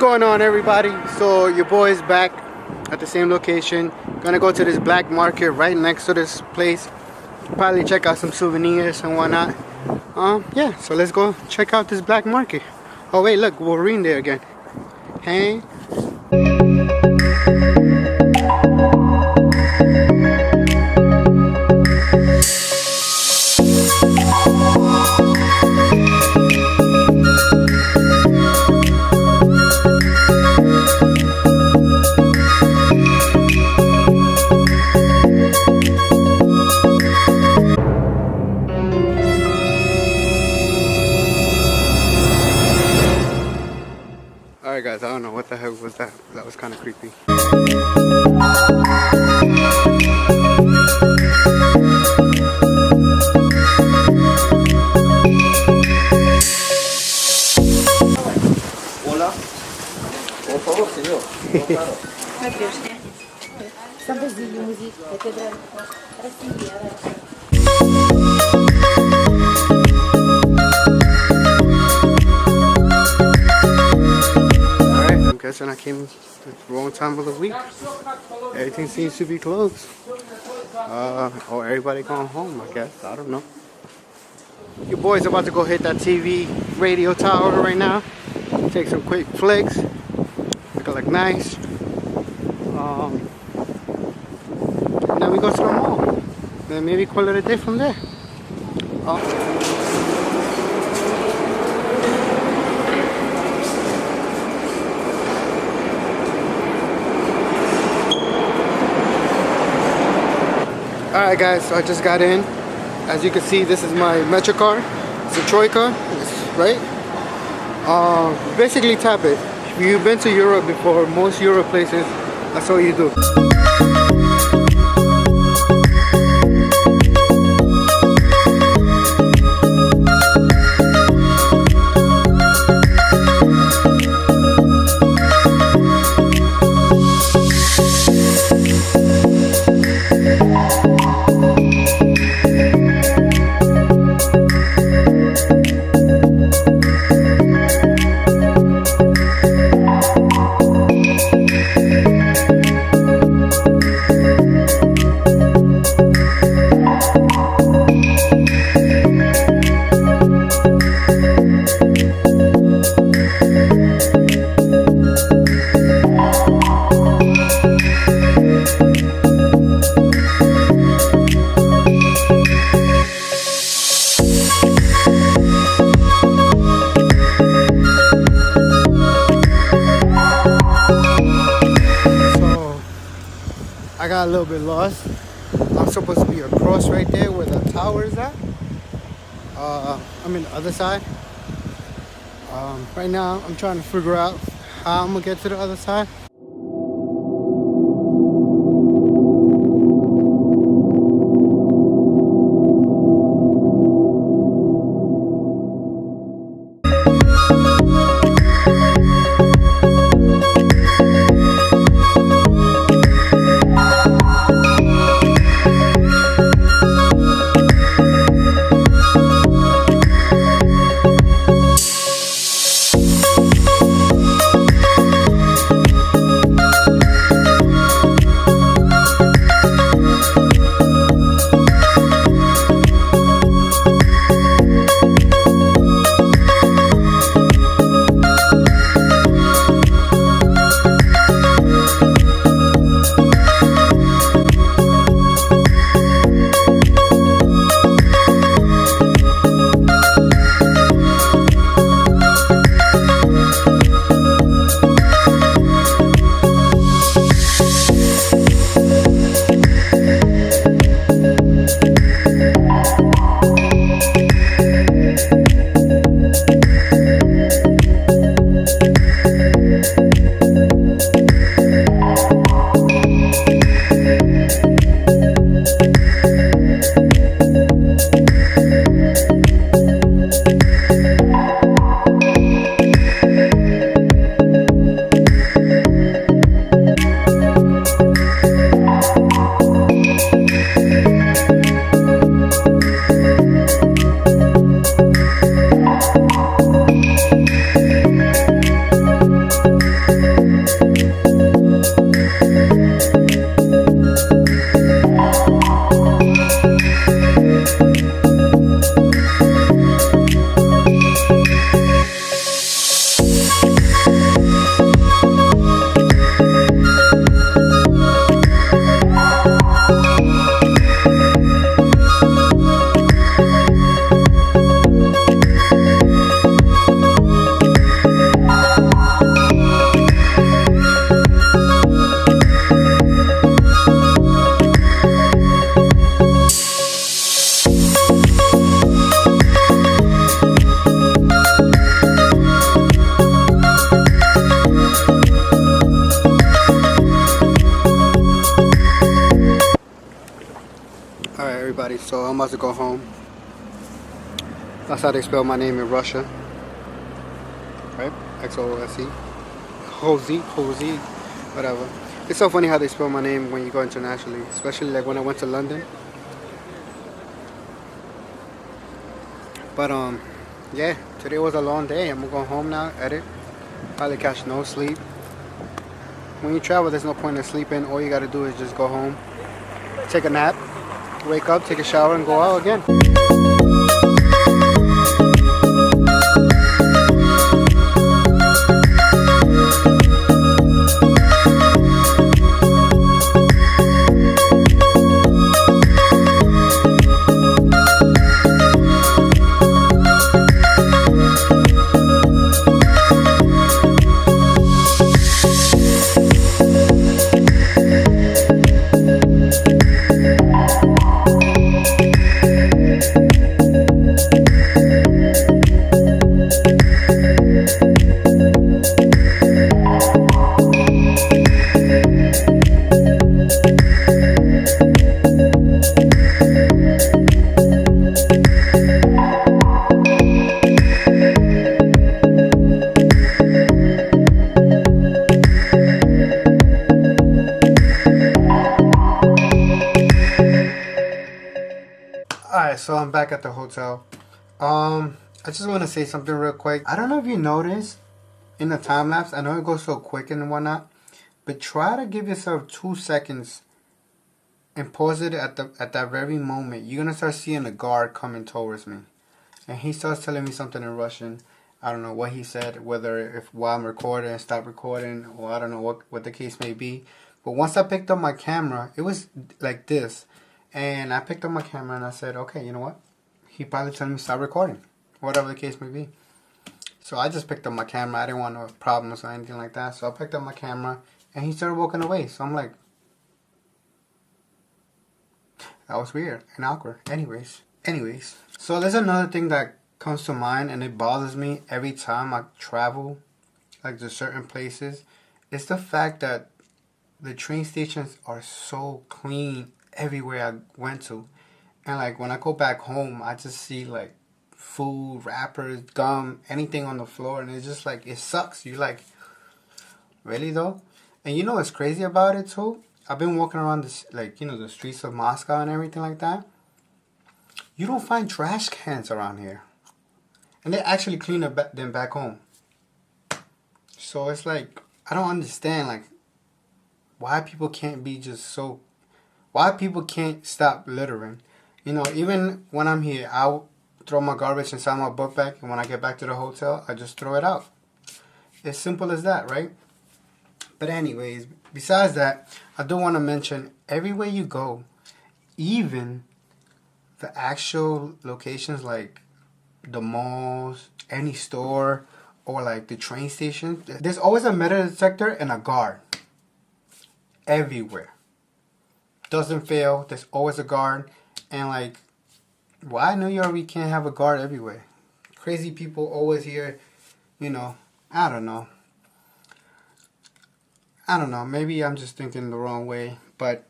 going on, everybody? So your boy is back at the same location. Gonna go to this black market right next to this place. Probably check out some souvenirs and whatnot. Yeah, so let's go check out this black market. Oh wait, look, Wolverine there again. Hey. Alright guys, I don't know what the heck was that. That was kind of creepy. Hola. Por favor, señor. I'm guessing I came at the wrong time of the week. Everything seems to be closed. Or everybody going home, I guess. I don't know. Your boy's about to go hit that TV radio tower right now. Take some quick flicks. Look nice. And then we go to the mall. Then maybe call it a day from there. Alright guys, so I just got in. As you can see, this is my Metro card. It's a Troika, right? Basically tap it. If you've been to Europe before, most Euro places, that's all you do. I got a little bit lost. I'm supposed to be across right there where the tower is at. I'm in the other side. Right now I'm trying to figure out how I'm gonna get to the other side. So I'm about to go home. That's how they spell my name in Russia. Right? X-O-O-S-E. Jose, whatever. It's so funny how they spell my name when you go internationally, especially like when I went to London. But yeah, today was a long day. I'm gonna go home now, edit, probably catch no sleep. When you travel, there's no point in sleeping. All you gotta do is just go home, take a nap, wake up, take a shower, and go out again. Alright, so I'm back at the hotel. I just want to say something real quick. I don't know if you noticed in the time lapse, I know it goes so quick and whatnot, but try to give yourself 2 seconds and pause it at that very moment. You're gonna start seeing a guard coming towards me, and he starts telling me something in Russian. I don't know what he said, whether if while I'm recording, stop recording, or I don't know what the case may be. But once I picked up my camera, it was like this. And I picked up my camera and I said, okay, you know what? He probably telling me stop recording, whatever the case may be. So I just picked up my camera. I didn't want no problems or anything like that. So I picked up my camera and he started walking away. So I'm like, that was weird and awkward. Anyways. So there's another thing that comes to mind and it bothers me every time I travel, like to certain places. It's the fact that the train stations are so clean everywhere I went to. And like when I go back home, I just see like food, wrappers, gum, anything on the floor, and it's just like, it sucks. You like, really though? And you know what's crazy about it too? I've been walking around this, like, you know, the streets of Moscow and everything like that. You don't find trash cans around here. And they actually clean them back home. So it's like, I don't understand like why people can't be just so, why people can't stop littering. You know, even when I'm here, I'll throw my garbage inside my book bag, and when I get back to the hotel, I just throw it out. It's simple as that, right? But anyways, besides that, I do want to mention, everywhere you go, even the actual locations like the malls, any store, or like the train station, there's always a metal detector and a guard. Everywhere. Doesn't fail. There's always a guard. And like, why New York we can't have a guard everywhere? Crazy people always here, you know. I don't know. Maybe I'm just thinking the wrong way. But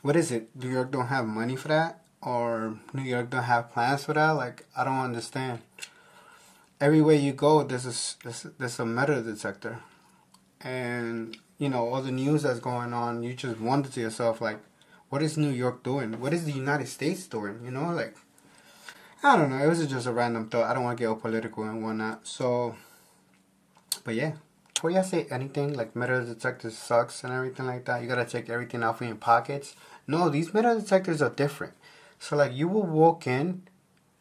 what is it? New York don't have money for that? Or New York don't have plans for that? Like, I don't understand. Everywhere you go, there's a metal detector. And you know, all the news that's going on, you just wonder to yourself, like, what is New York doing? What is the United States doing? You know, like, I don't know. It was just a random thought. I don't want to get all political and whatnot. So, but yeah. Before y'all say anything, like metal detectors sucks and everything like that, you gotta check everything out from your pockets. No, these metal detectors are different. So, like, you will walk in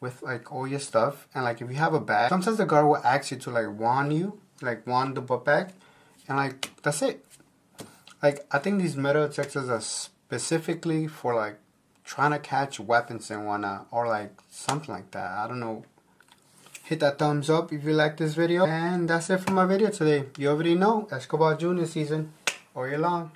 with, like, all your stuff. And, like, if you have a bag, sometimes the guard will ask you to, like, wand the book bag. And, like, that's it. Like, I think these metal detectors are specifically for, like, trying to catch weapons and whatnot. Or, like, something like that. I don't know. Hit that thumbs up if you like this video. And that's it for my video today. You already know, Escobar Jr. season. All year long.